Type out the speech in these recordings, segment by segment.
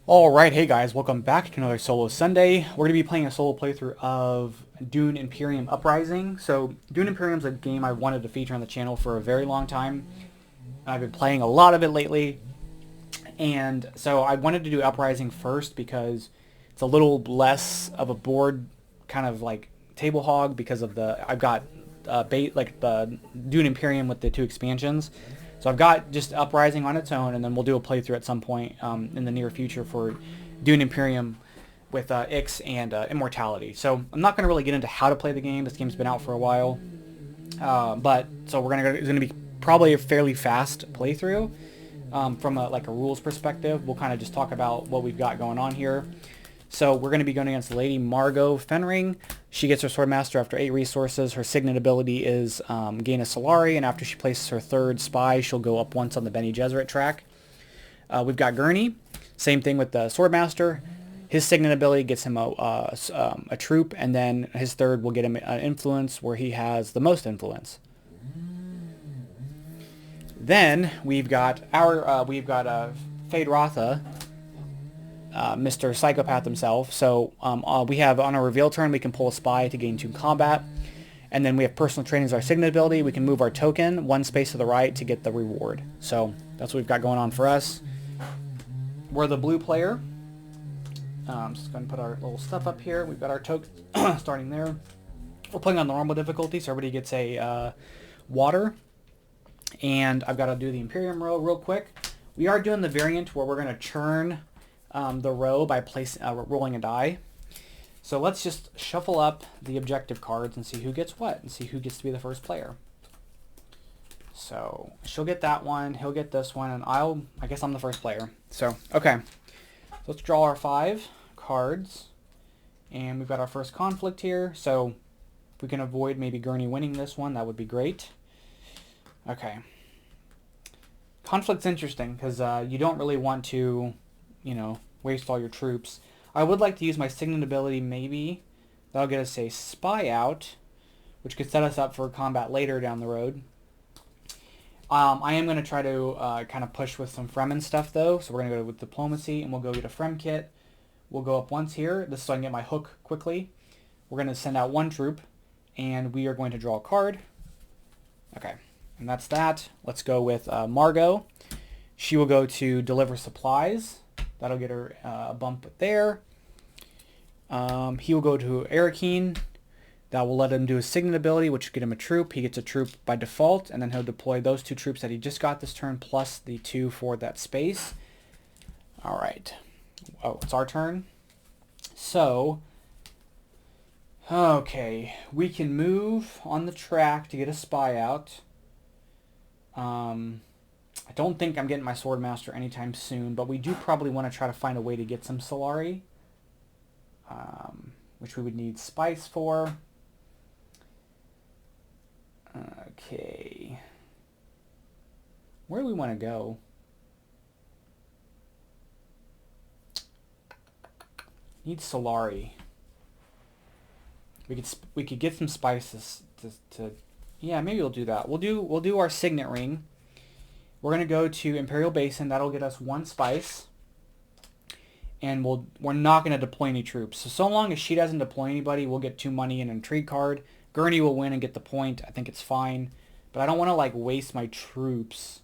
Alright, hey guys, welcome back to another Solo Sunday. We're going to be playing a solo playthrough of Dune Imperium Uprising. So, Dune Imperium is a game I've wanted to feature on the channel for a very long time. I've been playing a lot of it lately. And so I wanted to do Uprising first because it's a little less of a board kind of like table hog because of I've got the Dune Imperium with the two expansions. So I've got just Uprising on its own, and then we'll do a playthrough at some point in the near future for Dune Imperium with Ix and Immortality. So I'm not going to really get into how to play the game. This game's been out for a while. But so it's going to be probably a fairly fast playthrough from a rules perspective. We'll kind of just talk about what we've got going on here. So we're going to be going against Lady Margot Fenring. She gets her swordmaster after 8 resources. Her signet ability is gain a Solari, and after she places her third spy, she'll go up once on the Bene Gesserit track. We've got Gurney. Same thing with the swordmaster. His signet ability gets him a troop, and then his third will get him an influence where he has the most influence. Then we've got Fade Rotha, Mr. Psychopath himself. So we have on our reveal turn, we can pull a spy to gain 2 combat. And then we have personal training as our signet ability. We can move our token 1 space to the right to get the reward. So that's what we've got going on for us. We're the blue player. Just going to put our little stuff up here. We've got our token starting there. We're playing on the normal difficulty, so everybody gets a water. And I've got to do the Imperium row real quick. We are doing the variant where we're going to churn the row by rolling a die. So let's just shuffle up the objective cards and see who gets what and see who gets to be the first player. So she'll get that one, he'll get this one, and I guess I'm the first player. So, okay. So let's draw our 5 cards. And we've got our first conflict here. So if we can avoid maybe Gurney winning this one, that would be great. Okay. Conflict's interesting because you don't really want to, waste all your troops. I would like to use my signet ability maybe. That'll get us a spy out, which could set us up for combat later down the road. I am going to try to kind of push with some Fremen stuff though. So we're going to go with diplomacy and we'll go get a Frem kit. We'll go up once here. This is so I can get my hook quickly. We're going to send out 1 troop and we are going to draw a card. Okay. And that's that. Let's go with Margot. She will go to deliver supplies. That'll get her a bump there. He will go to Arakeen. That will let him do his signet ability, which will get him a troop. He gets a troop by default, and then he'll deploy those 2 troops that he just got this turn, plus the 2 for that space. All right. Oh, it's our turn. So, okay. We can move on the track to get a spy out. I don't think I'm getting my swordmaster anytime soon, but we do probably want to try to find a way to get some Solari, which we would need spice for. Okay. Where do we want to go? Need Solari. We could get some spices to yeah, maybe we'll do that. We'll do our signet ring. We're going to go to Imperial Basin. That'll get us 1 spice. And we're not going to deploy any troops. So long as she doesn't deploy anybody, we'll get 2 money and an intrigue card. Gurney will win and get the point. I think it's fine. But I don't want to waste my troops.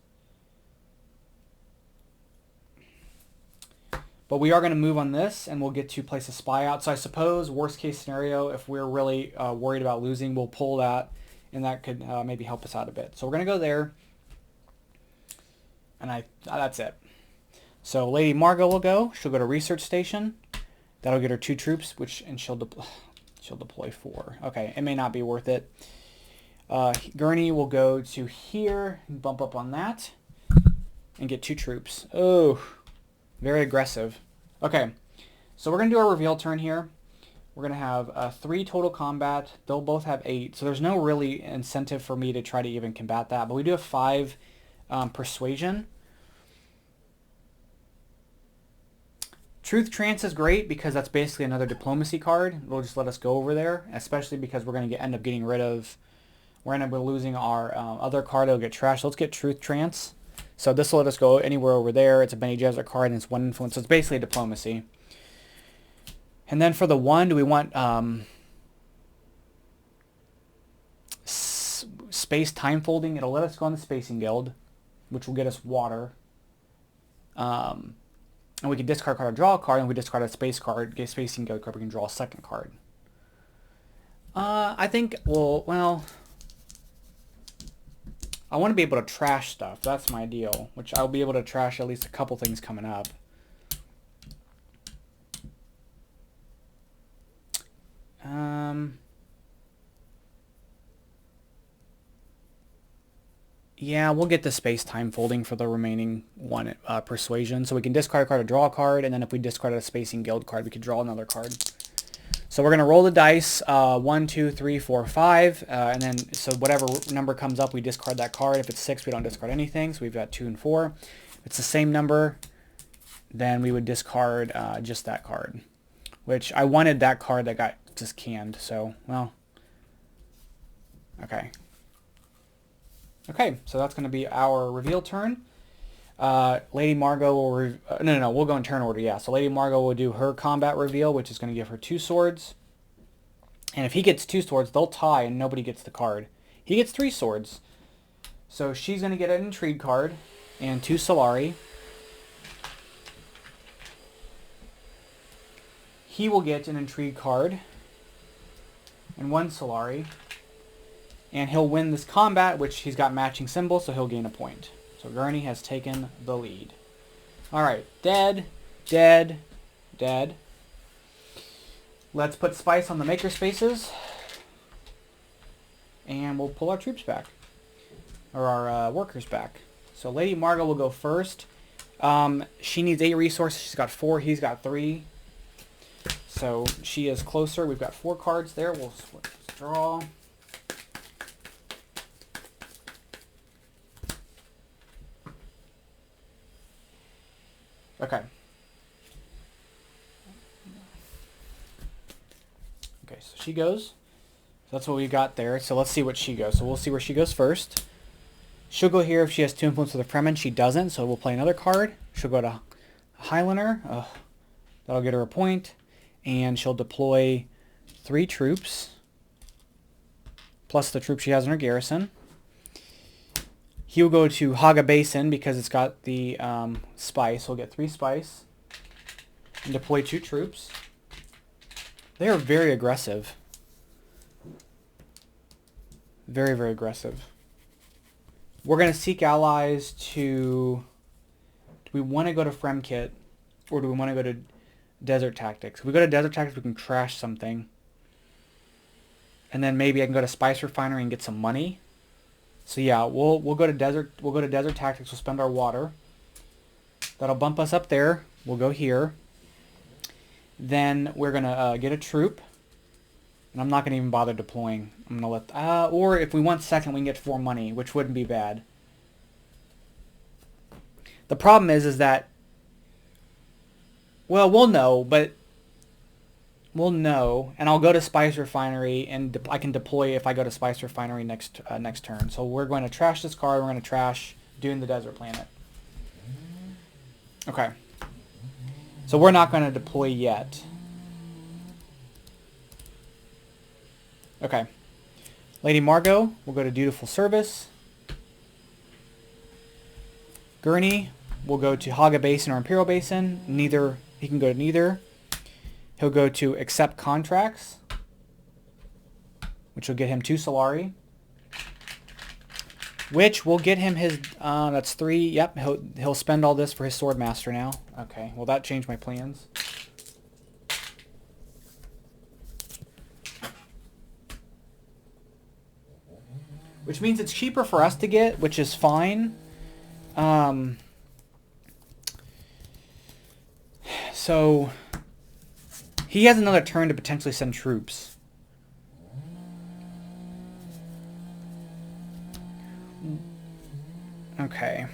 But we are going to move on this and we'll get to place a spy out. So I suppose worst case scenario, if we're really worried about losing, we'll pull that. And that could maybe help us out a bit. So we're going to go there. And that's it. So Lady Margot will go. She'll go to research station. That'll get her 2 troops, and she'll deploy 4. Okay, it may not be worth it. Gurney will go to here, bump up on that, and get 2 troops. Oh, very aggressive. Okay, so we're going to do our reveal turn here. We're going to have 3 total combat. They'll both have 8, so there's no really incentive for me to try to even combat that. But we do have 5 persuasion. Truth Trance is great because that's basically another diplomacy card. It'll just let us go over there, especially because we're going to end up getting rid of... We're going to end up losing our other card. It'll get trashed. So let's get Truth Trance. So this will let us go anywhere over there. It's a Bene Gesserit card, and it's 1 influence. So it's basically diplomacy. And then for the 1, do we want space time folding? It'll let us go on the Spacing Guild, which will get us water. And we can discard a card or draw a card, and we discard a space card, get a Spacing Guild card, we can draw a second card. I think, well, I want to be able to trash stuff. That's my deal, which I'll be able to trash at least a couple things coming up. Yeah, we'll get the space-time folding for the remaining 1 persuasion. So we can discard a card to draw a card, and then if we discard a Spacing Guild card, we could draw another card. So we're going to roll the dice, 1, 2, 3, 4, 5, and then so whatever number comes up, we discard that card. If it's 6, we don't discard anything, so we've got 2 and 4. If it's the same number, then we would discard just that card, which I wanted that card that got just canned, so, well, okay. Okay, so that's going to be our reveal turn. Lady Margot will... no, we'll go in turn order, yeah. So Lady Margot will do her combat reveal, which is going to give her 2 swords. And if he gets 2 swords, they'll tie and nobody gets the card. He gets 3 swords. So she's going to get an Intrigue card and 2 Solari. He will get an Intrigue card and 1 Solari. And he'll win this combat, which he's got matching symbols, so he'll gain a point. So Gurney has taken the lead. Alright, dead, dead, dead. Let's put Spice on the maker spaces. And we'll pull our troops back. Or our workers back. So Lady Margot will go first. She needs 8 resources. She's got 4. He's got 3. So she is closer. We've got 4 cards there. We'll draw. Okay. Okay, so she goes. So that's what we got there. So let's see what she goes. So we'll see where she goes first. She'll go here if she has 2 influence with a Fremen. She doesn't, so we'll play another card. She'll go to Highlander. That'll get her a point. And she'll deploy 3 troops. Plus the troops she has in her garrison. He'll go to Haga Basin because it's got the spice. He'll get 3 spice. And deploy 2 troops. They are very aggressive. Very, very aggressive. We're going to seek allies to... Do we want to go to Fremkit? Or do we want to go to Desert Tactics? If we go to Desert Tactics, we can crash something. And then maybe I can go to Spice Refinery and get some money. So yeah, we'll go to Desert Tactics. We'll spend our water. That'll bump us up there. We'll go here. Then we're gonna get a troop, and I'm not gonna even bother deploying. I'm gonna let. Or if we want second, we can get 4 money, which wouldn't be bad. The problem is that. Well, we'll know, but. We'll know, and I'll go to Spice Refinery, and I can deploy if I go to Spice Refinery next turn. So we're going to trash this card. We're going to trash Dune the Desert Planet. Okay. So we're not going to deploy yet. Okay. Lady Margot will go to Dutiful Service. Gurney will go to Haga Basin or Imperial Basin. Neither. He can go to neither. He'll go to Accept Contracts, which will get him 2 Solari, which will get him his, that's 3, yep, he'll spend all this for his Swordmaster now. Okay, well that changed my plans. Which means it's cheaper for us to get, which is fine. So... He has another turn to potentially send troops. Okay.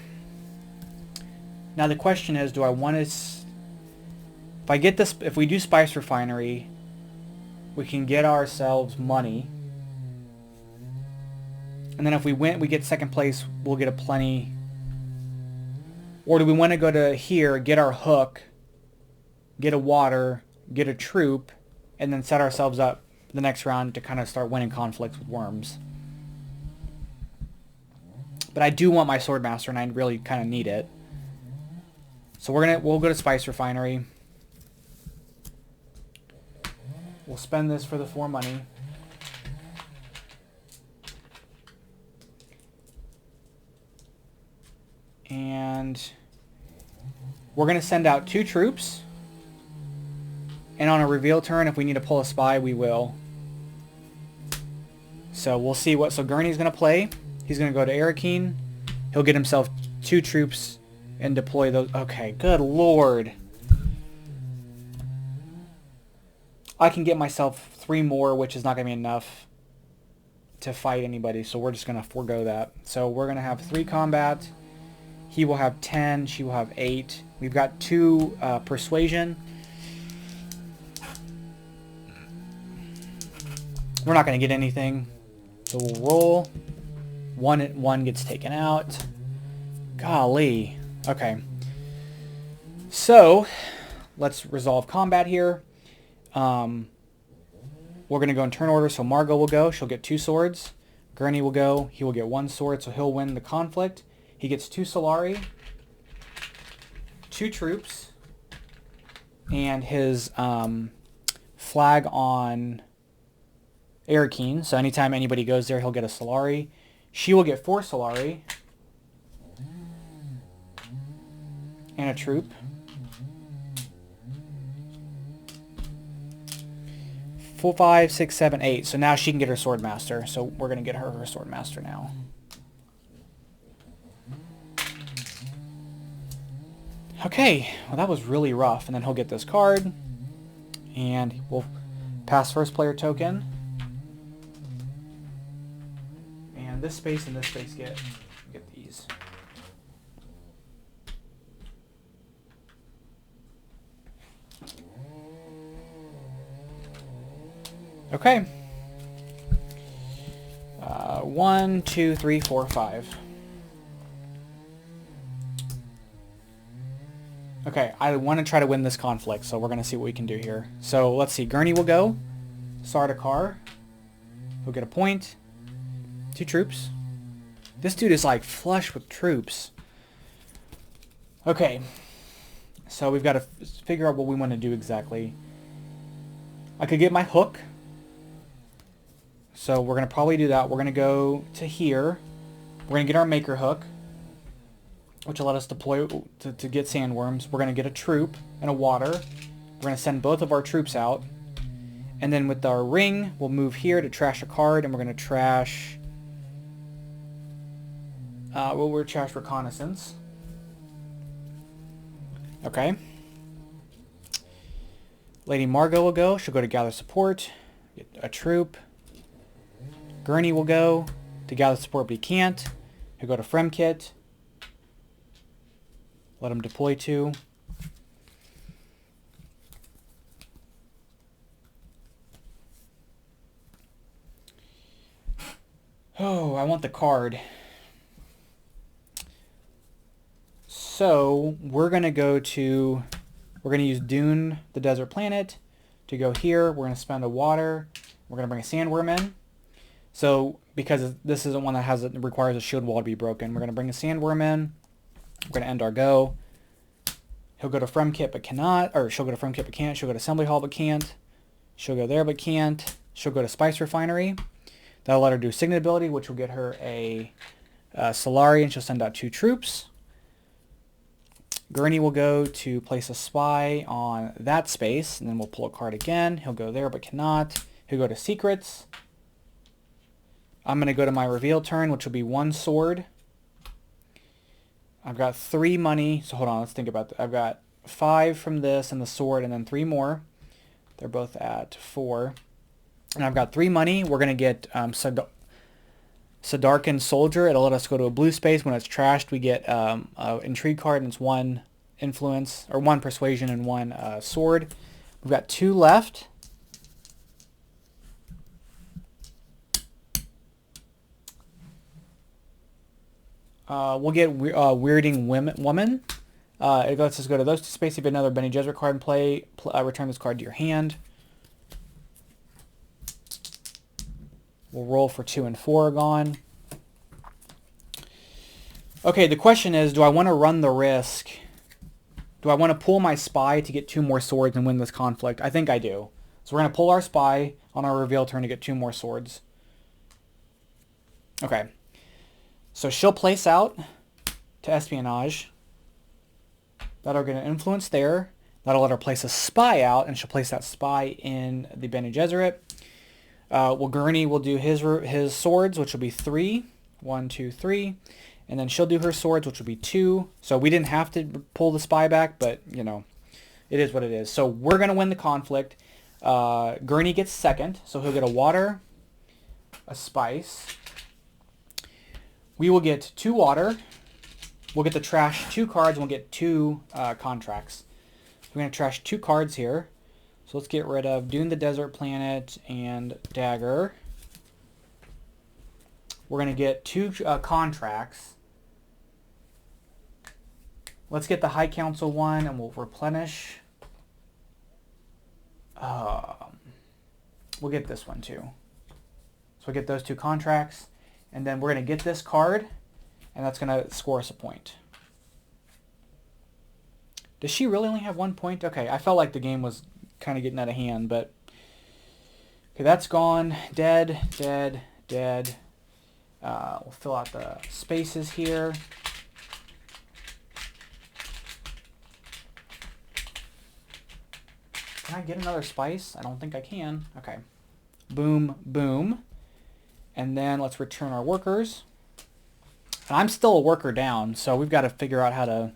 Now the question is, do I want to... If I get this... If we do Spice Refinery, we can get ourselves money. And then if we win, we get second place, we'll get a plenty... Or do we want to go to here, get our hook, get a water, get a troop, and then set ourselves up the next round to kind of start winning conflicts with worms? But I do want my swordmaster, and I really kind of need it. So we'll go to Spice Refinery. We'll spend this for the 4 money. And we're going to send out 2 troops. And on a reveal turn, if we need to pull a spy, we will. So we'll see what... So Gurney's going to play. He's going to go to Arakeen. He'll get himself 2 troops and deploy those. Okay, good lord. I can get myself 3 more, which is not going to be enough to fight anybody. So we're just going to forego that. So we're going to have 3 combat. He will have 10. She will have 8. We've got 2 persuasion. We're not going to get anything. So we'll roll. One gets taken out. Golly. Okay. So, let's resolve combat here. We're going to go in turn order. So Margot will go. She'll get 2 swords. Gurney will go. He will get 1 sword. So he'll win the conflict. He gets 2 Solari. 2 troops. And his flag on Arakeen. So anytime anybody goes there, he'll get a Solari. She will get 4 Solari. And a troop. 4, 5, 6, 7, 8. So now she can get her swordmaster. So we're going to get her swordmaster now. Okay. Well, that was really rough. And then he'll get this card. And we'll pass first player token. And this space and this space get these. Okay. 1, 2, 3, 4, 5. Okay, I want to try to win this conflict, so we're going to see what we can do here. So let's see. Gurney will go. Sardaukar. He'll get a point. 2 troops. This dude is like flush with troops. Okay. So we've got to figure out what we want to do exactly. I could get my hook. So we're going to probably do that. We're going to go to here. We're going to get our maker hook, which will let us deploy to get sandworms. We're going to get a troop and a water. We're going to send both of our troops out. And then with our ring, we'll move here to trash a card, and we're going to trash... we'll trash reconnaissance. Okay. Lady Margot will go. She'll go to gather support. Get a troop. Gurney will go to gather support, but he can't. He'll go to Fremkit. Let him deploy 2. Oh, I want the card. So we're going to we're going to use Dune, the desert planet, to go here. We're going to spend a water. We're going to bring a sandworm in. So because this isn't one that requires a shield wall to be broken, we're going to bring a sandworm in. We're going to end our go. He'll go to Fremkit but cannot, or she'll go to Fremkit but can't. She'll go to Assembly Hall but can't. She'll go there but can't. She'll go to Spice Refinery. That'll let her do Signet ability, which will get her a Solari, and she'll send out 2 troops. Gurney will go to place a spy on that space, and then we'll pull a card again. He'll go there but cannot. He'll go to Secrets. I'm going to go to my reveal turn, which will be 1 sword. I've got 3 money, so hold on, let's think about that. I've got 5 from this and the sword, and then 3 more. They're both at 4. And I've got 3 money. We're going to get Sadarkan Soldier. It'll let us go to a blue space. When it's trashed, we get an intrigue card, and it's 1 influence, or 1 persuasion and 1 sword. We've got 2 left. We'll get Weirding Woman. It lets us go to those two spaces. If you have another Bene Gesserit card in play, return this card to your hand. We'll roll for 2 and 4 gone. Okay, the question is, do I want to run the risk? Do I want to pull my spy to get 2 more swords and win this conflict? I think I do. So we're going to pull our spy on our reveal turn to get 2 more swords. Okay. So she'll place out to espionage. That'll get an influence there. That'll let her place a spy out, and she'll place that spy in the Bene Gesserit. Well, Gurney will do his swords, which will be 3. 1, 2, 3. And then she'll do her swords, which will be 2. So we didn't have to pull the spy back, but, you know, it is what it is. So we're going to win the conflict. Gurney gets second, so he'll get a water, a spice. We will get 2 water. We'll get to trash 2 cards, and we'll get 2 contracts. We're going to trash 2 cards here. So let's get rid of Dune the Desert Planet and Dagger. We're going to get 2 contracts. Let's get the High Council one, and we'll replenish. We'll get this one too. So we'll get those 2 contracts. And then we're going to get this card, and that's going to score us a point. Does she really only have 1 point? Okay, I felt like the game was kind of getting out of hand, but... Okay, that's gone. Dead, dead, dead. We'll fill out the spaces here. Can I get another spice? I don't think I can. Okay. Boom, boom. And then let's return our workers. And I'm still a worker down, so we've got to figure out how to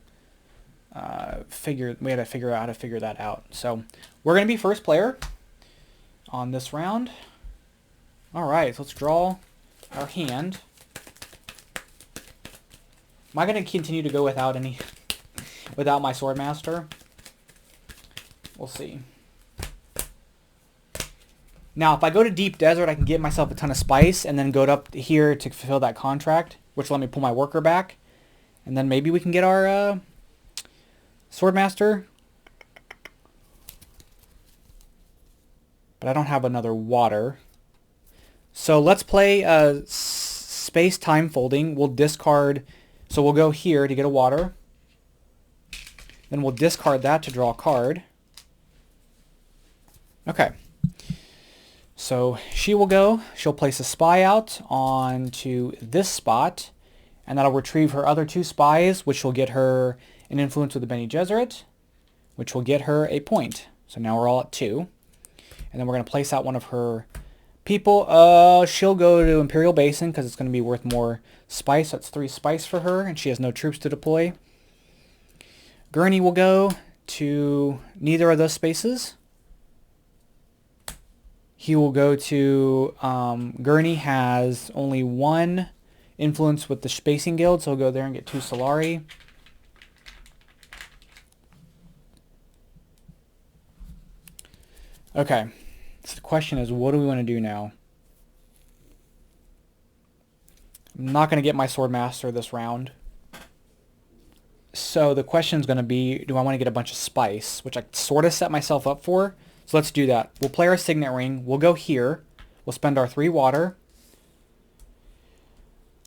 figure out how to figure that out. So we're going to be first player on this round. All right, so let's draw our hand. Am I going to continue to go without my swordmaster? We'll see. Now, if I go to Deep Desert, I can get myself a ton of spice and then go up here to fulfill that contract, which will let me pull my worker back. And then maybe we can get our swordmaster. But I don't have another water. So let's play space time folding. We'll discard. So we'll go here to get a water. Then we'll discard that to draw a card. Okay. So she will go. She'll place a spy out onto this spot. And that'll retrieve her other 2 spies, which will get her an influence with the Bene Gesserit, which will get her a point. So now we're all at 2. And then we're going to place out one of her people. She'll go to Imperial Basin because it's going to be worth more spice. That's 3 spice for her, and she has no troops to deploy. Gurney will go to neither of those spaces. He will go to... Gurney has only 1 influence with the Spacing Guild, so he'll go there and get 2 Solari. Okay, so the question is, what do we want to do now? I'm not going to get my Swordmaster this round. So the question is going to be, do I want to get a bunch of spice, which I sort of set myself up for. So let's do that. We'll play our Signet Ring. We'll go here. We'll spend our 3 water.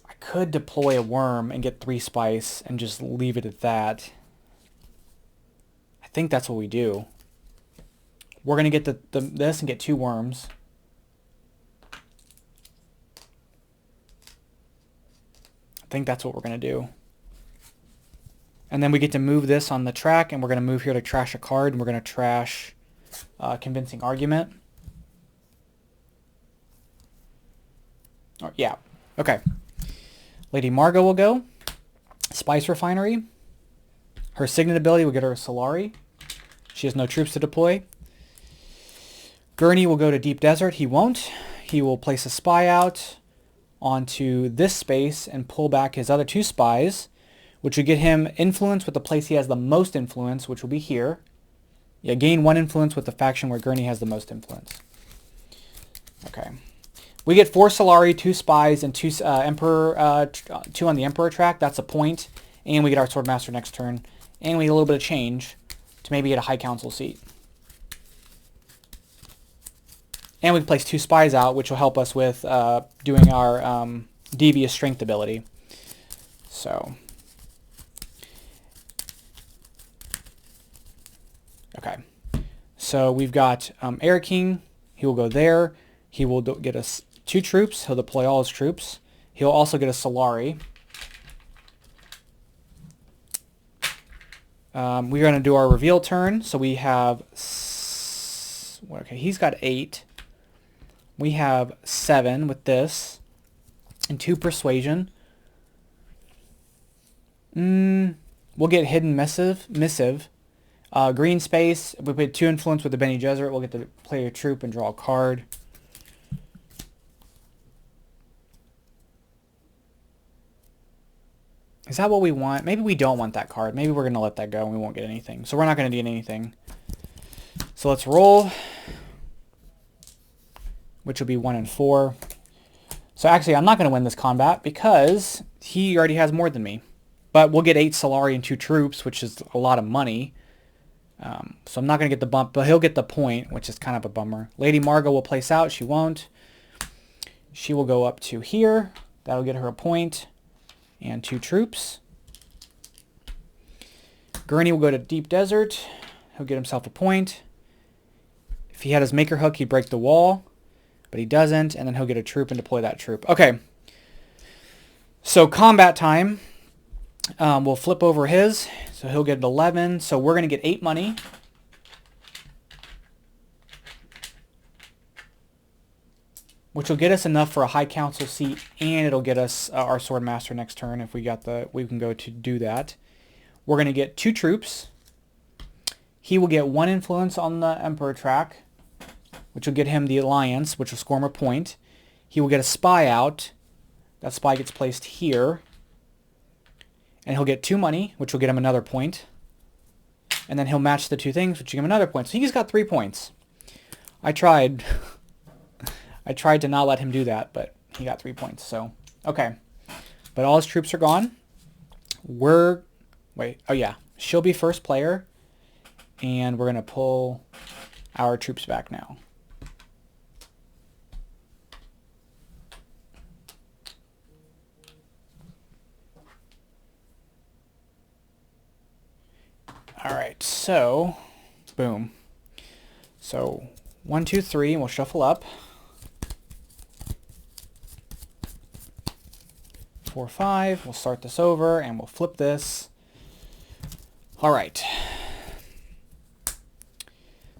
I could deploy a worm and get 3 spice and just leave it at that. I think that's what we do. We're going to get this and get 2 worms. I think that's what we're going to do. And then we get to move this on the track, and we're going to move here to trash a card, and we're going to trash Convincing Argument. Oh, yeah. Okay. Lady Margot will go. Spice Refinery. Her Signet ability will get her a Solari. She has no troops to deploy. Gurney will go to Deep Desert. He won't. He will place a spy out onto this space and pull back his other 2 spies, which will get him influence with the place he has the most influence, which will be here. Yeah, gain 1 influence with the faction where Gurney has the most influence. Okay. We get 4 Solari, 2 spies, and 2 Emperor, 2 on the Emperor track. That's a point. And we get our Swordmaster next turn. And we get a little bit of change to maybe get a High Council seat. And we can place 2 spies out, which will help us with doing our devious strength ability. So, okay. So we've got Air King. He will go there. He will get us 2 troops. He'll deploy all his troops. He'll also get a Solari. We're going to do our reveal turn. So we have... Okay, he's got 8. We have 7 with this. And 2 persuasion. We'll get hidden missive. Green space. We put 2 influence with the Bene Gesserit. We'll get to play a troop and draw a card. Is that what we want? Maybe we don't want that card. Maybe we're going to let that go and we won't get anything. So we're not going to get anything. So let's roll. Which will be 1 and 4. So actually, I'm not going to win this combat because he already has more than me. But we'll get 8 Solari and 2 troops, which is a lot of money. So I'm not going to get the bump, but he'll get the point, which is kind of a bummer. Lady Margot will place out. She won't. She will go up to here. That'll get her a point and 2 troops. Gurney will go to Deep Desert. He'll get himself a point. If he had his Maker Hook, he'd break the wall, but he doesn't, and then he'll get a troop and deploy that troop. Okay. So combat time. We'll flip over his, so he'll get 11. So we're going to get 8 money. Which will get us enough for a High Council seat, and it'll get us our Swordmaster next turn if we can go to do that. We're going to get 2 troops. He will get 1 influence on the Emperor track, which will get him the Alliance, which will score him a point. He will get a spy out. That spy gets placed here. And he'll get 2 money, which will get him another point. And then he'll match the 2 things, which will give him another point. So he's got 3 points. I tried to not let him do that, but he got 3 points. So, okay. But all his troops are gone. She'll be first player. And we're going to pull our troops back now. All right, so, boom. So, 1, 2, 3, and we'll shuffle up. 4, 5, we'll start this over, and we'll flip this. All right.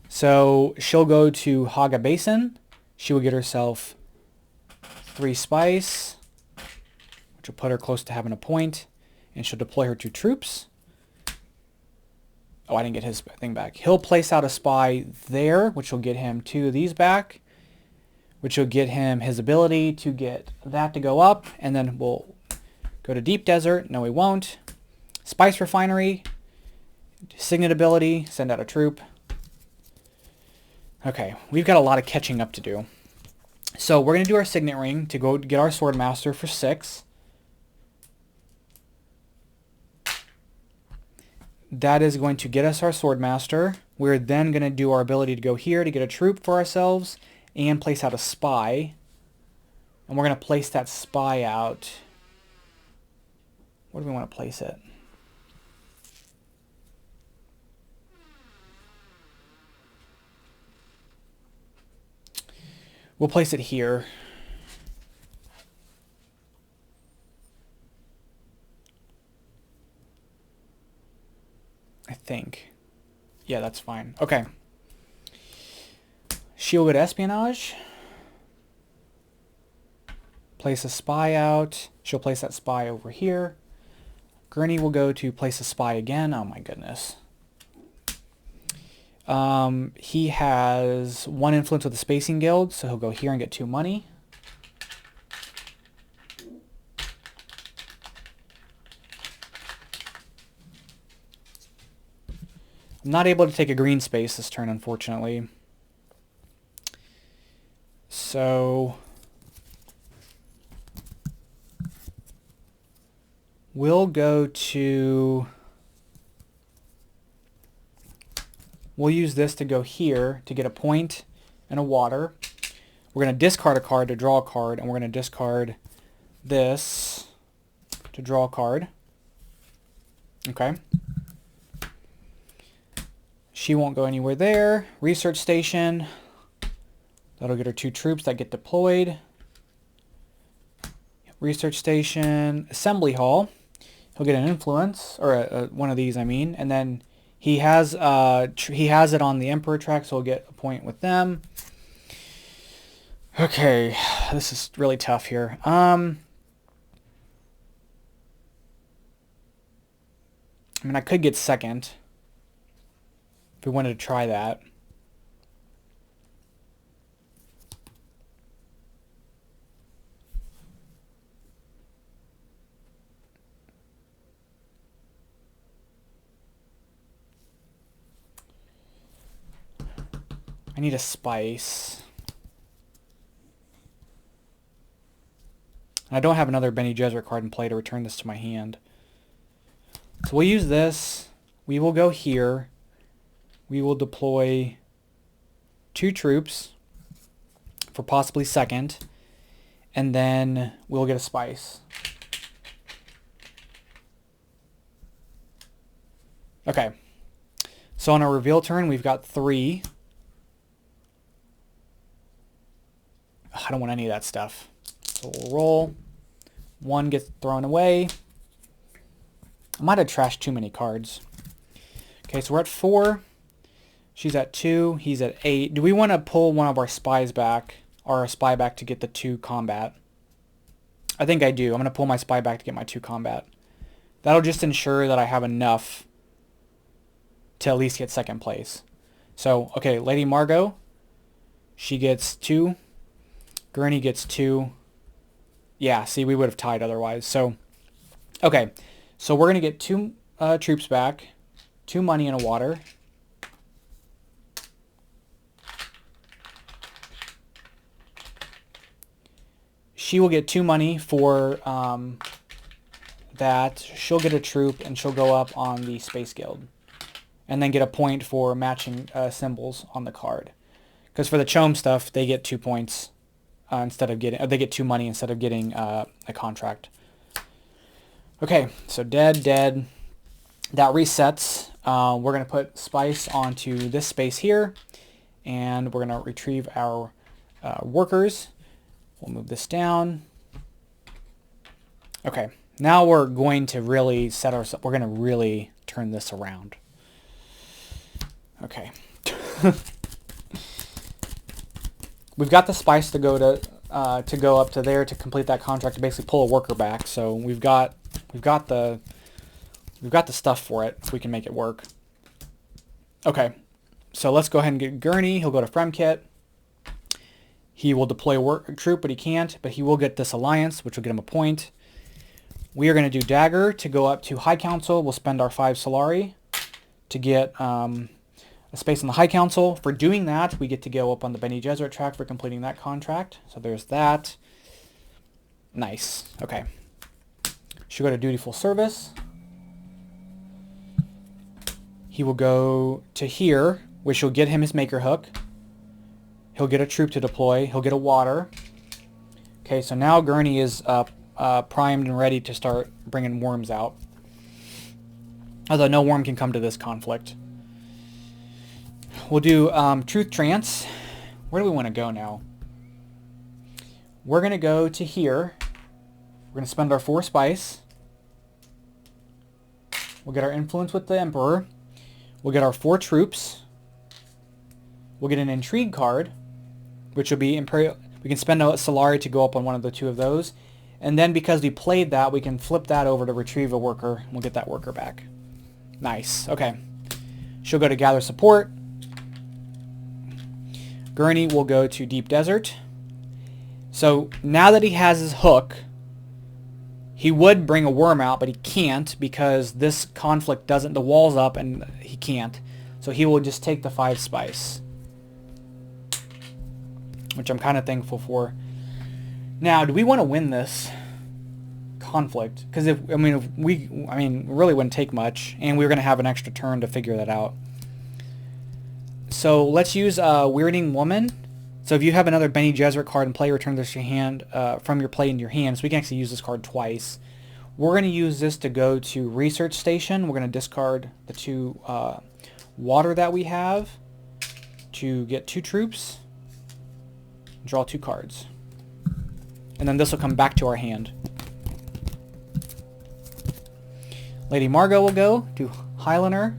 So, she'll go to Haga Basin. She will get herself 3 spice, which will put her close to having a point, and she'll deploy her 2 troops. Oh, I didn't get his thing back. He'll place out a spy there, which will get him 2 of these back, which will get him his ability to get that to go up, and then we'll go to Deep Desert. No, we won't. Spice Refinery, Signet ability, send out a troop. Okay, we've got a lot of catching up to do. So we're going to do our Signet Ring to go get our Swordmaster for 6. That is going to get us our Swordmaster. We're then going to do our ability to go here to get a troop for ourselves and place out a spy. And we're going to place that spy out. Where do we want to place it? We'll place it here. I think. Yeah, that's fine. Okay. Shielded Espionage. Place a spy out. She'll place that spy over here. Gurney will go to place a spy again. Oh my goodness. He has 1 influence with the Spacing Guild, so he'll go here and get 2 money. I'm not able to take a green space this turn, unfortunately. So we'll go to we'll use this to go here to get a point and a water. We're going to discard a card to draw a card, and we're going to discard this to draw a card. Okay. She won't go anywhere there. Research station. That'll get her 2 troops that get deployed. Research station. Assembly hall. He'll get an influence, or one of these, I mean. And then he has it on the Emperor track, so he'll get a point with them. Okay, this is really tough here. I mean, I could get second if we wanted to try that. I need a spice. I don't have another Bene Gesserit card in play to return this to my hand. So we'll use this. We will go here. We will deploy 2 troops for possibly second. And then we'll get a spice. Okay. So on our reveal turn, we've got 3. I don't want any of that stuff. So we'll roll. 1 gets thrown away. I might have trashed too many cards. Okay, so we're at 4. She's at 2. He's at 8. Do we want to pull one of our spies back, or a spy back to get the 2 combat? I think I do. I'm going to pull my spy back to get my 2 combat. That'll just ensure that I have enough to at least get second place. So, okay, Lady Margot, she gets 2. Gurney gets 2. Yeah, see, we would have tied otherwise. So, okay. So we're going to get 2 troops back, 2 money and a water. She will get 2 money for that. She'll get a troop, and she'll go up on the Space Guild. And then get a point for matching symbols on the card. Because for the Chome stuff, they get 2 points. Instead of getting, they get 2 money instead of getting a contract. Okay, so dead. That resets. We're going to put spice onto this space here, and we're going to retrieve our workers. We'll move this down. Okay, now we're going to really set ourselves. We're going to really turn this around. Okay. We've got the spice to go up to there to complete that contract, to basically pull a worker back. So we've got the stuff for it if we can make it work. Okay, so let's go ahead and get Gurney. He'll go to Fremkit. He will deploy a troop, but he can't. But he will get this alliance, which will get him a point. We are going to do Dagger to go up to High Council. We'll spend our 5 Solari to get a space on the High Council. For doing that, we get to go up on the Bene Gesserit track for completing that contract. So there's that. Nice. Okay. Should go to Dutiful Service. He will go to here, which will get him his Maker Hook. He'll get a troop to deploy. He'll get a water. Okay, so now Gurney is primed and ready to start bringing worms out. Although no worm can come to this conflict. We'll do Truth Trance. Where do we want to go now? We're going to go to here. We're going to spend our 4 spice. We'll get our influence with the Emperor. We'll get our 4 troops. We'll get an Intrigue card, which will be Imperial. We can spend a Solari to go up on one of the 2 of those. And then because we played that, we can flip that over to retrieve a worker. We'll get that worker back. Nice. Okay. She'll go to Gather Support. Gurney will go to Deep Desert. So now that he has his hook, he would bring a worm out, but he can't because this conflict doesn't, the wall's up and he can't. So he will just take the 5 spice, which I'm kind of thankful for. Now, do we want to win this conflict? Because if we really wouldn't take much, and we were going to have an extra turn to figure that out. So let's use Weirding Woman. So if you have another Bene Gesserit card in play, return this to your hand from your play into your hand. So we can actually use this card twice. We're going to use this to go to Research Station. We're going to discard the 2 water that we have to get 2 troops. Draw 2 cards. And then this will come back to our hand. Lady Margot will go to Highlander.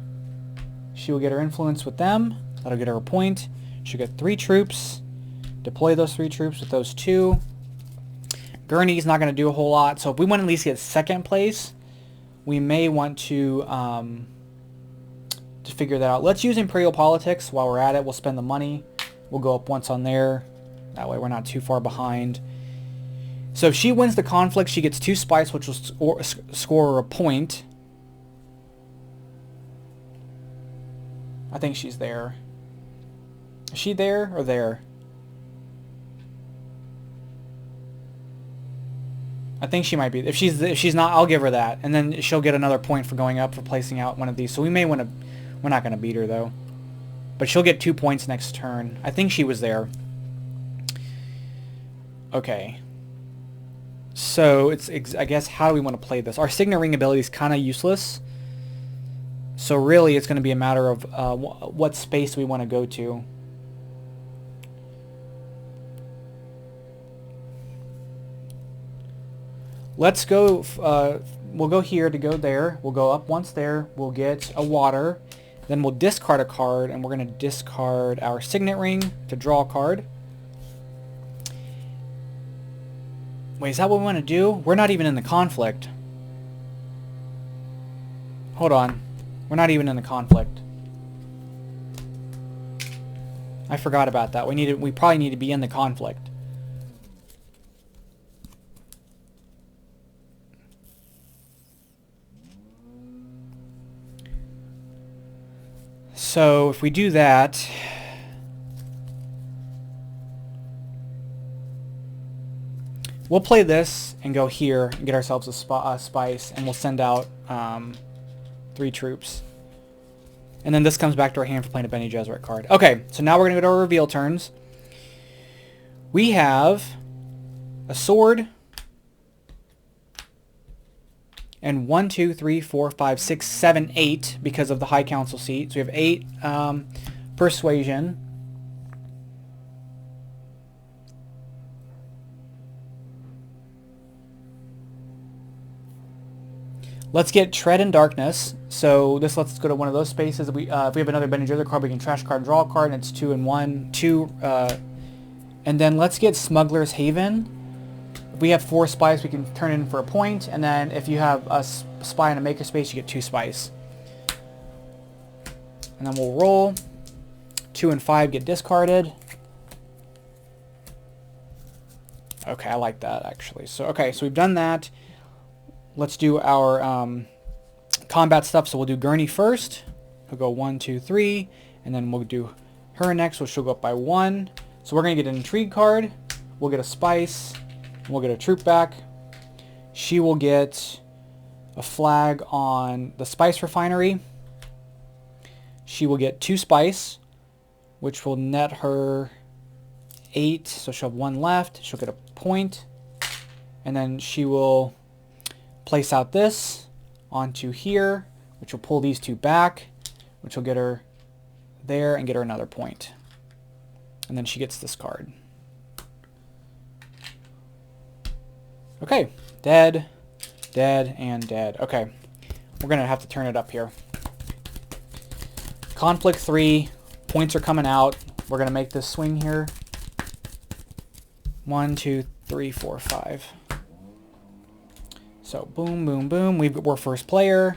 She will get her influence with them. That'll get her a point. She'll get 3 troops. Deploy those 3 troops with those 2. Gurney's not going to do a whole lot. So if we want to at least get 2nd place, we may want to figure that out. Let's use Imperial Politics while we're at it. We'll spend the money. We'll go up once on there. That way we're not too far behind. So if she wins the conflict, she gets 2 spice, which will score her a point. I think she's there. Is she there or there? I think she might be. If she's not, I'll give her that, and then she'll get another point for going up for placing out one of these. So we may want to. We're not going to beat her though, but she'll get 2 points next turn. I think she was there. Okay. So it's I guess how do we want to play this? Our Signet Ring ability is kind of useless. So really, it's going to be a matter of what space we want to go to. Let's go, we'll go here to go there. We'll go up once there. We'll get a water. Then we'll discard a card, and we're going to discard our Signet Ring to draw a card. Wait, is that what we want to do? We're not even in the conflict. Hold on. We're not even in the conflict. I forgot about that. We probably need to be in the conflict. So if we do that, we'll play this and go here and get ourselves a spice, and we'll send out 3 troops. And then this comes back to our hand for playing a Bene Gesserit card. Okay, so now we're going to go to our reveal turns. We have a sword and 1, 2, 3, 4, 5, 6, 7, 8 because of the High Council seat. So we have 8 persuasion. Let's get Tread in Darkness. So this lets us go to one of those spaces. If we have another Bene Gesserit card, we can trash card and draw a card, and it's 2 and 1. 2. And then let's get Smuggler's Haven. If we have 4 spice, we can turn in for a point, and then if you have a spy and a makerspace, you get 2 spice. And then we'll roll. 2 and 5 get discarded. Okay, I like that actually. So okay, so we've done that. Let's do our combat stuff. So we'll do Gurney first. We'll go 1, 2, 3, and then we'll do her next, which she'll go up by 1. So we're gonna get an intrigue card. We'll get a spice. We'll get a troop back. She will get a flag on the spice refinery. She will get 2 spice, which will net her 8. So she'll have 1 left. She'll get a point. And then she will place out this onto here, which will pull these 2 back, which will get her there and get her another point. And then she gets this card. Okay, dead, dead, and dead. Okay, we're going to have to turn it up here. Conflict 3, points are coming out. We're going to make this swing here. 1, 2, 3, 4, 5. So boom, boom, boom. We're first player.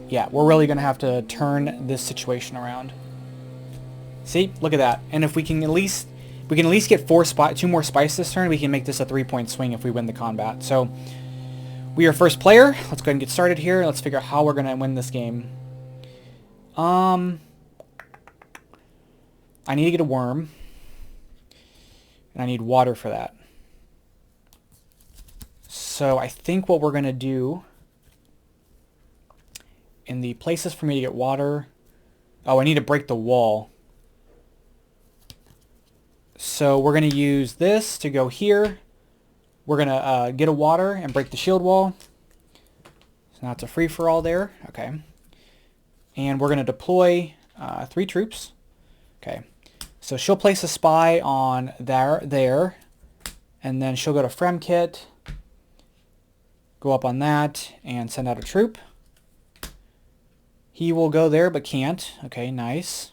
Yeah, we're really going to have to turn this situation around. See, look at that. And if we can at least get 2 more spice this turn, we can make this a 3-point swing if we win the combat. So we are first player. Let's go ahead and get started here. Let's figure out how we're going to win this game. I need to get a worm. And I need water for that. So I think what we're going to do in the places for me to get water. Oh, I need to break the wall. So we're going to use this to go here. We're going to get a water and break the shield wall. So now it's a free-for-all there. Okay. And we're going to deploy 3 troops. Okay. So she'll place a spy on there. And then she'll go to Fremkit. Go up on that and send out a troop. He will go there but can't. Okay, nice.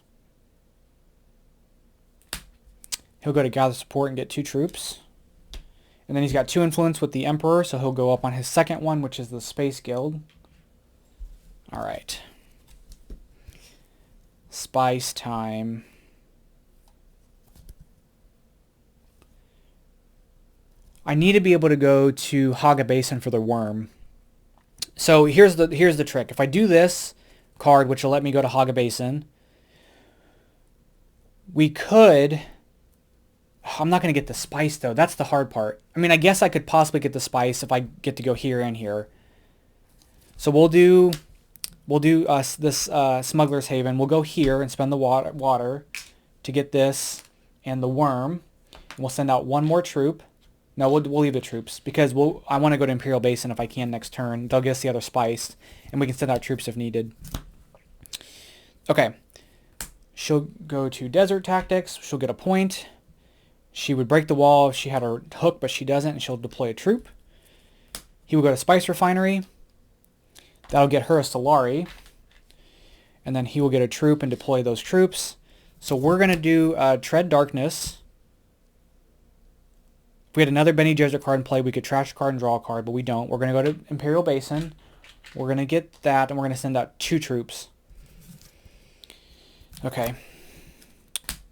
He'll go to gather support and get 2 troops. And then he's got 2 influence with the Emperor, so he'll go up on his second one, which is the Space Guild. Alright. Spice time. I need to be able to go to Haga Basin for the worm. So here's the trick. If I do this card, which will let me go to Haga Basin, we could... I'm not going to get the spice, though. That's the hard part. I mean, I guess I could possibly get the spice if I get to go here and here. So we'll do this Smuggler's Haven. We'll go here and spend the water to get this and the worm. And we'll send out 1 more troop. No, we'll leave the troops because I want to go to Imperial Basin if I can next turn. They'll get us the other spice, and we can send out troops if needed. Okay. She'll go to Desert Tactics. She'll get a point. She would break the wall if she had her hook, but she doesn't, and she'll deploy a troop. He will go to Spice Refinery. That'll get her a Solari. And then he will get a troop and deploy those troops. So we're going to do Tread Darkness. If we had another Bene Gesserit card in play, we could trash a card and draw a card, but we don't. We're going to go to Imperial Basin. We're going to get that, and we're going to send out 2 troops. Okay.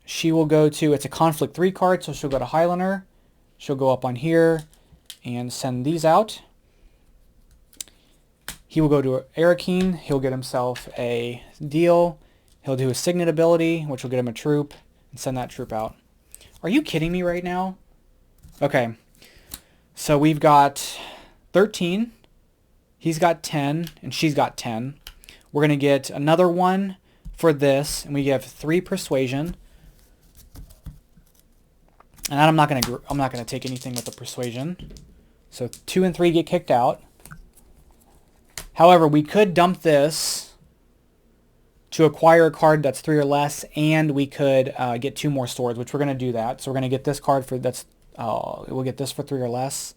She will go to, it's a Conflict 3 card, so she'll go to Highlander. She'll go up on here and send these out. He will go to Arakeen. He'll get himself a deal. He'll do a Signet ability, which will get him a troop, and send that troop out. Are you kidding me right now? Okay. So we've got 13. He's got 10, and she's got 10. We're going to get another one for this, and we have 3 Persuasion. And I'm not gonna take anything with the Persuasion. So 2 and 3 get kicked out. However, we could dump this to acquire a card that's 3 or less, and we could get 2 more swords, which we're gonna do that. So we're gonna get this card for we'll get this for 3 or less,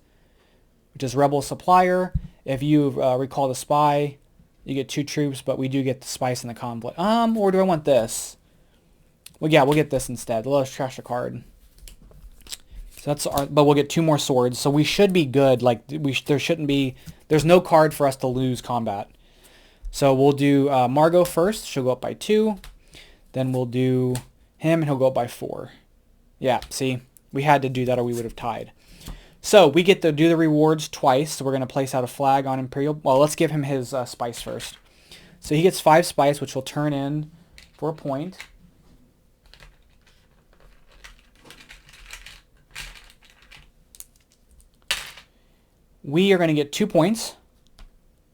which is Rebel Supplier. If you recall the Spy, you get 2 troops, but we do get the Spice in the conflict. Or do I want this? Well, yeah, we'll get this instead. Let us trash a card. So but we'll get 2 more swords, so we should be good. Like there's no card for us to lose combat. So we'll do Margot first. She'll go up by 2. Then we'll do him, and he'll go up by 4. Yeah, see, we had to do that, or we would have tied. So we get to do the rewards twice. So we're going to place out a flag on Imperial. Well, let's give him his spice first. So he gets 5 spice, which will turn in for a point. We are going to get 2 points.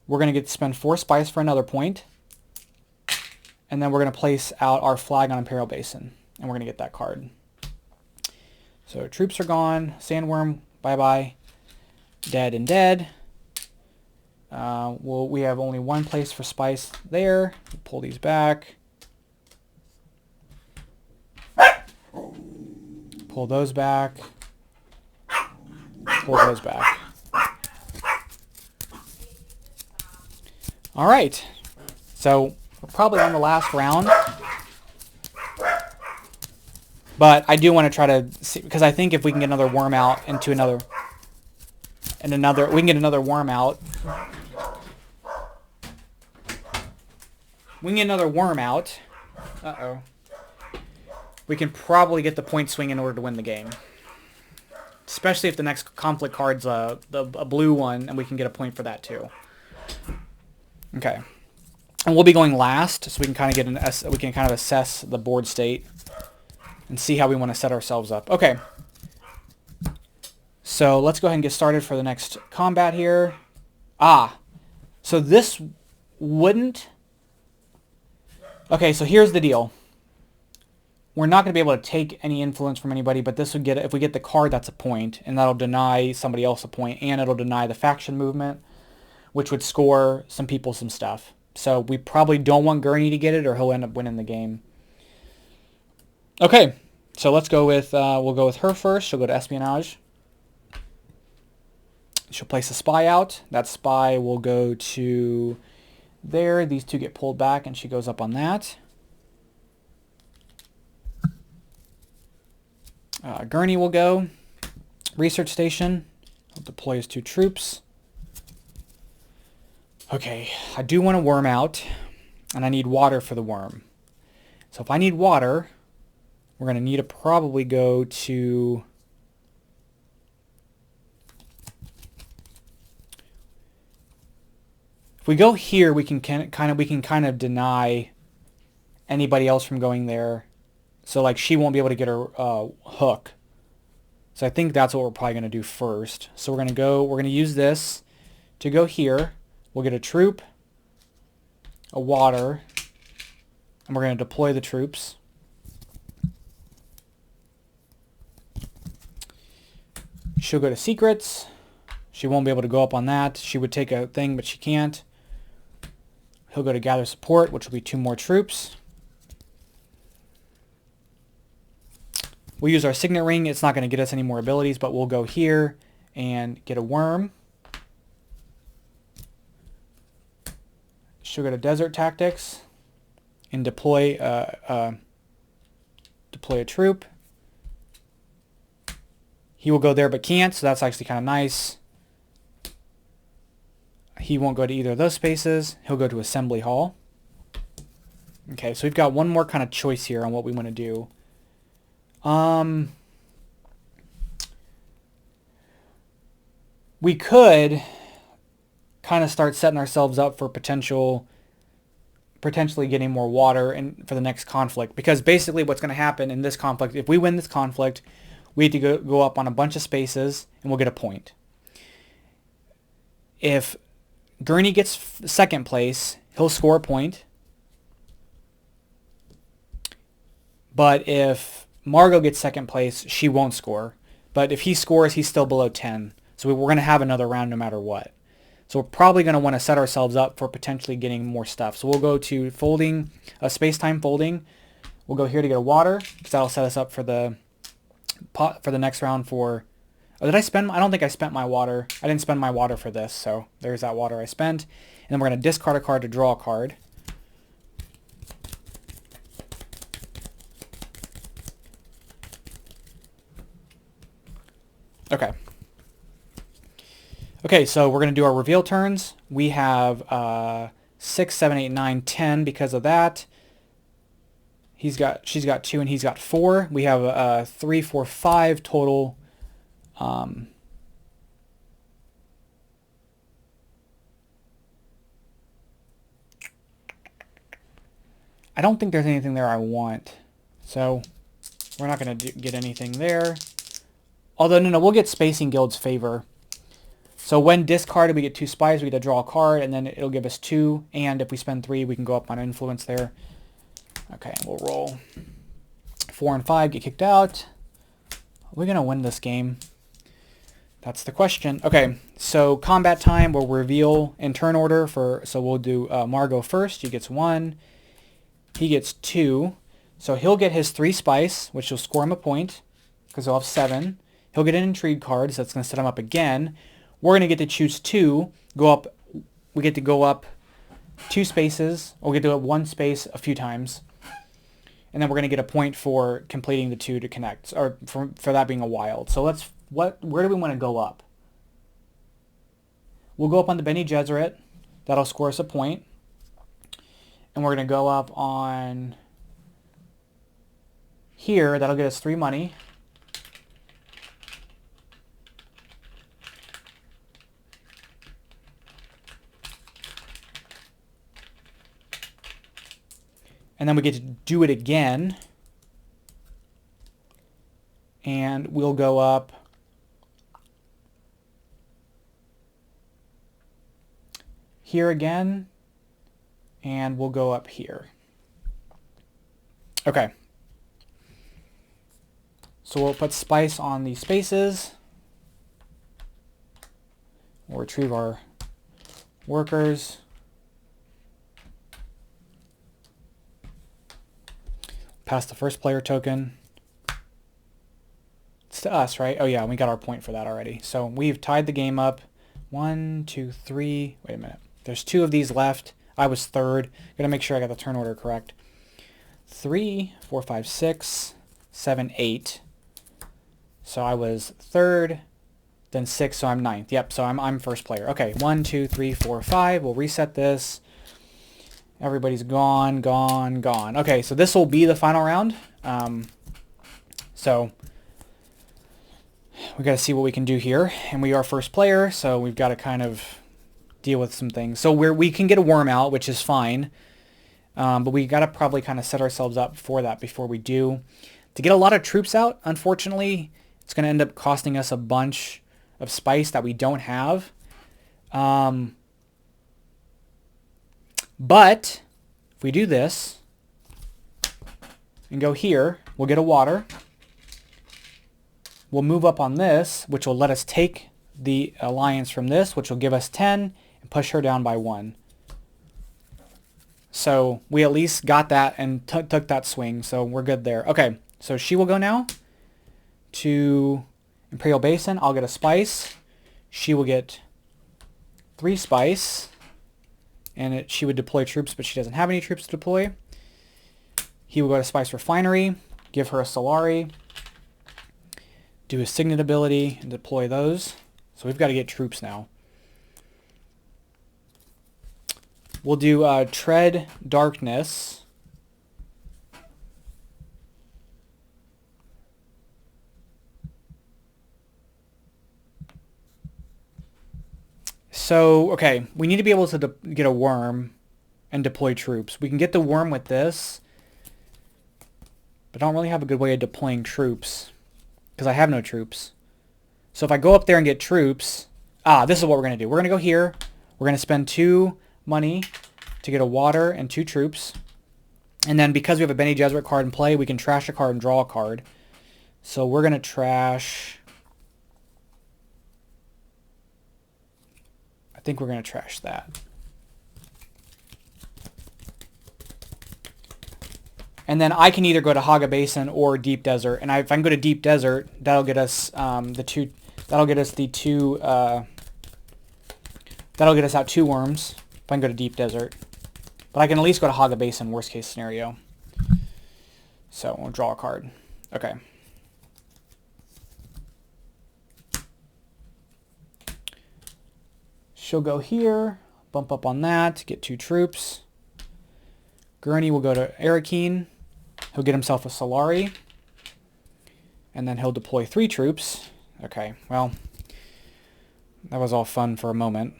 We're going to get to spend 4 spice for another point. And then we're going to place out our flag on Imperial Basin. And we're going to get that card. So troops are gone. Sandworm, bye-bye. Dead and dead. We have only 1 place for spice there. We'll pull these back. Pull those back. Pull those back. All right, so we're probably on the last round, but I do want to try to see, because I think if we can get another worm out into another, we can get another worm out. We can get another worm out. Uh-oh. We can probably get the point swing in order to win the game, especially if the next conflict card's a blue one, and we can get a point for that too. Okay, and we'll be going last, so we can kind of assess the board state and see how we want to set ourselves up. Okay, so let's go ahead and get started for the next combat here. So this wouldn't Okay, so here's the deal. We're not going to be able to take any influence from anybody, but this would get, if we get the card, that's a point, and that'll deny somebody else a point, and it'll deny the faction movement, which would score some people some stuff. So we probably don't want Gurney to get it, or he'll end up winning the game. Okay, so let's go with, we'll go with her first. She'll go to espionage. She'll place a spy out. That spy will go to there. These two get pulled back, and she goes up on that. Gurney will go. Research station. He'll deploy his 2 troops. Okay, I do want a worm out, and I need water for the worm. So if I need water, we're going to need to probably go to... If we go here, we can kind of deny anybody else from going there. So like she won't be able to get her hook. So I think that's what we're probably going to do first. So we're going to use this to go here. We'll get a troop, a water, and we're going to deploy the troops. She'll go to secrets. She won't be able to go up on that. She would take a thing, but she can't. He'll go to gather support, which will be 2 more troops. We'll use our signet ring. It's not going to get us any more abilities, but we'll go here and get a worm. She'll go to desert tactics and deploy a troop. He will go there but can't, so that's actually kind of nice. He won't go to either of those spaces. He'll go to assembly hall. Okay, so we've got one more kind of choice here on what we want to do. We could kind of start setting ourselves up for potentially getting more water for the next conflict, because basically what's going to happen in this conflict, if we win this conflict, we have to go up on a bunch of spaces and we'll get a point. If Gurney gets second place, he'll score a point. But if Margot gets second place, she won't score. But if he scores, he's still below 10. So we're going to have another round no matter what. So we're probably going to want to set ourselves up for potentially getting more stuff. So we'll go to folding, space-time folding. We'll go here to get a water, because that'll set us up for the next round for... Oh, did I spend... I don't think I spent my water. I didn't spend my water for this, so there's that water I spent. And then we're going to discard a card to draw a card. Okay. Okay, so we're going to do our reveal turns. We have 6, 7, 8, 9, 10 because of that. She's got 2 and he's got 4. We have 3, 4, 5 total. I don't think there's anything there I want. So we're not going to get anything there. Although, no, we'll get Spacing Guild's favor. So when discarded, we get 2 spies. We get to draw a card, and then it'll give us 2. And if we spend 3, we can go up on influence there. Okay, we'll roll. 4 and 5 get kicked out. Are we going to win this game? That's the question. Okay, so combat time, we'll reveal in turn order. So we'll do Margot first. He gets 1. He gets 2. So he'll get his 3 spice, which will score him a point, because he'll have 7. He'll get an intrigue card, so that's going to set him up again. We're going to get to choose 2. Go up. We get to go up 2 spaces. Or we get to go up 1 space a few times. And then we're going to get a point for completing the 2 to connect, or for that being a wild. So where do we want to go up? We'll go up on the Bene Gesserit. That'll score us a point. And we're going to go up on here. That'll get us 3 money. And then we get to do it again. And we'll go up here again. And we'll go up here. Okay. So we'll put spice on the spaces. We'll retrieve our workers. Pass the first player token. It's to us, right? Oh yeah, we got our point for that already. So we've tied the game up. 1, 2, 3. Wait a minute. There's 2 of these left. I was third. Gotta make sure I got the turn order correct. 3, 4, 5, 6, 7, 8. So I was third, then 6, so I'm ninth. Yep, so I'm first player. Okay, 1, 2, 3, 4, 5. We'll reset this. Everybody's gone, gone, gone. Okay, so this will be the final round. So we got to see what we can do here. And we are first player, so we've got to kind of deal with some things. So we can get a worm out, which is fine. But we got to probably kind of set ourselves up for that before we do. To get a lot of troops out, unfortunately, it's going to end up costing us a bunch of spice that we don't have. But if we do this and go here, we'll get a water. We'll move up on this, which will let us take the alliance from this, which will give us 10 and push her down by 1. So we at least got that and took that swing, so we're good there. Okay, so she will go now to Imperial Basin. I'll get a spice. She will get 3 spice. And she would deploy troops, but she doesn't have any troops to deploy. He will go to Spice Refinery, give her a Solari, do his Signet ability, and deploy those. So we've got to get troops now. We'll do Tread Darkness. So, okay, we need to be able to get a worm and deploy troops. We can get the worm with this, but I don't really have a good way of deploying troops because I have no troops. So if I go up there and get troops, this is what we're going to do. We're going to go here. We're going to spend 2 money to get a water and 2 troops. And then because we have a Bene Gesserit card in play, we can trash a card and draw a card. So we're going to trash... I think we're going to trash that. And then I can either go to Haga Basin or Deep Desert. And if I can go to Deep Desert, that'll get us the 2. That'll get us the 2. That'll get us out 2 worms. If I can go to Deep Desert, but I can at least go to Haga Basin. Worst case scenario. So we'll draw a card. Okay. She'll go here, bump up on that, get 2 troops. Gurney will go to Arakeen. He'll get himself a Solari. And then he'll deploy 3 troops. Okay, well, that was all fun for a moment.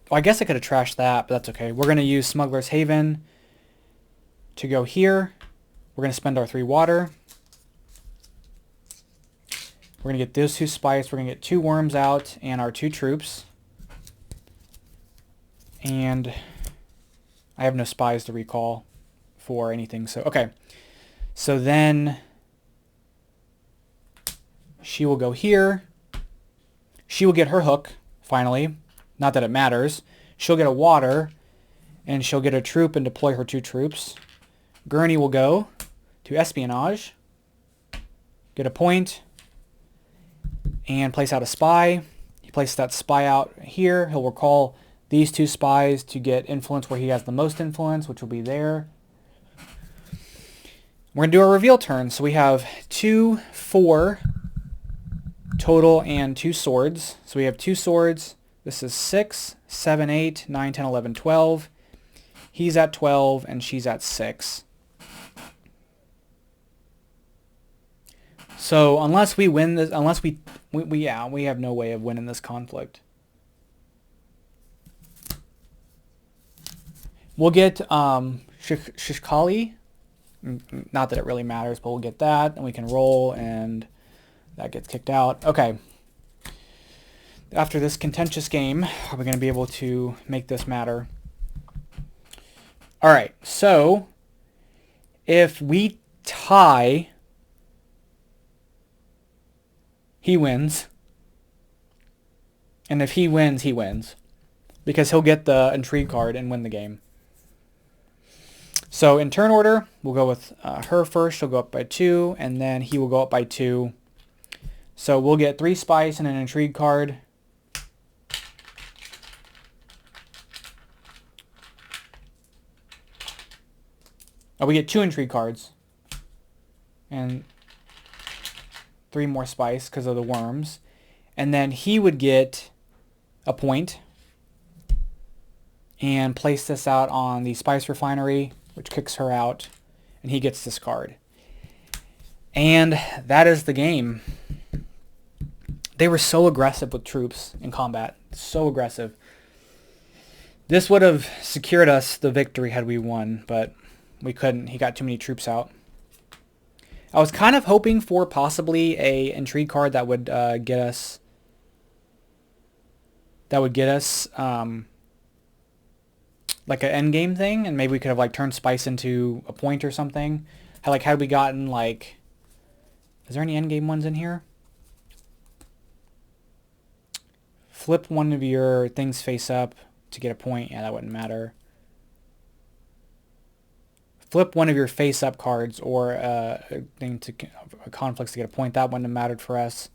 Well, I guess I could have trashed that, but that's okay. We're going to use Smuggler's Haven to go here. We're going to spend our 3 water. We're going to get those 2 spice. We're going to get 2 worms out and our 2 troops. And I have no spies to recall for anything. So, okay. So then she will go here. She will get her hook, finally. Not that it matters. She'll get a water, and she'll get a troop and deploy her 2 troops. Gurney will go to Espionage, get a point, and place out a spy. He places that spy out here. He'll recall these 2 spies to get influence where he has the most influence, which will be there. We're going to do a reveal turn. So we have 2, 4 total and 2 swords. So we have 2 swords. This is 6, 7, 8, 9, 10, 11, 12. He's at 12 and she's at 6. So unless we win this, unless we have no way of winning this conflict. We'll get Shishkali. Not that it really matters, but we'll get that, and we can roll, and that gets kicked out. Okay. after this contentious game, are we going to be able to make this matter? All right, so if we tie, he wins. And if he wins, he wins. Because he'll get the intrigue card and win the game. So in turn order, we'll go with her first. She'll go up by 2, and then he will go up by 2. So we'll get 3 spice and an intrigue card. Oh, we get 2 intrigue cards. And 3 more spice because of the worms. And then he would get a point and place this out on the spice refinery, which kicks her out, and he gets this card. And that is the game. They were so aggressive with troops in combat. So aggressive. This would have secured us the victory had we won, but we couldn't. He got too many troops out. I was kind of hoping for possibly a intrigue card that would get us... like an end game thing, and maybe we could have like turned spice into a point or something. Had we gotten like, is there any end game ones in here? Flip one of your things face up to get a point. Yeah, that wouldn't matter. Flip one of your face up cards or a thing to a conflicts to get a point. That wouldn't have mattered for us.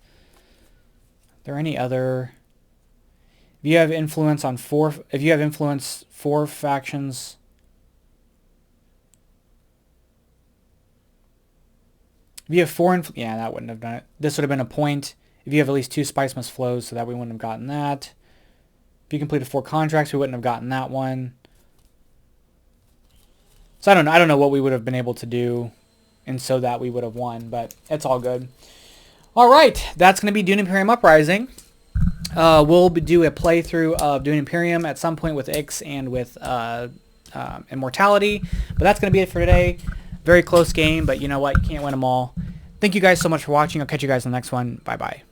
Are there any other? If you have influence on 4 factions, if you have 4, yeah, that wouldn't have done it. This would have been a point. If you have at least 2 spice must flows, so that we wouldn't have gotten that. If you completed 4 contracts, we wouldn't have gotten that one. So I don't know what we would have been able to do, and so that we would have won, but it's all good. All right, that's going to be Dune Imperium Uprising. We'll do a playthrough of Dune Imperium at some point with Ix and with Immortality. But that's going to be it for today. Very close game, but you know what? You can't win them all. Thank you guys so much for watching. I'll catch you guys in the next one. Bye-bye.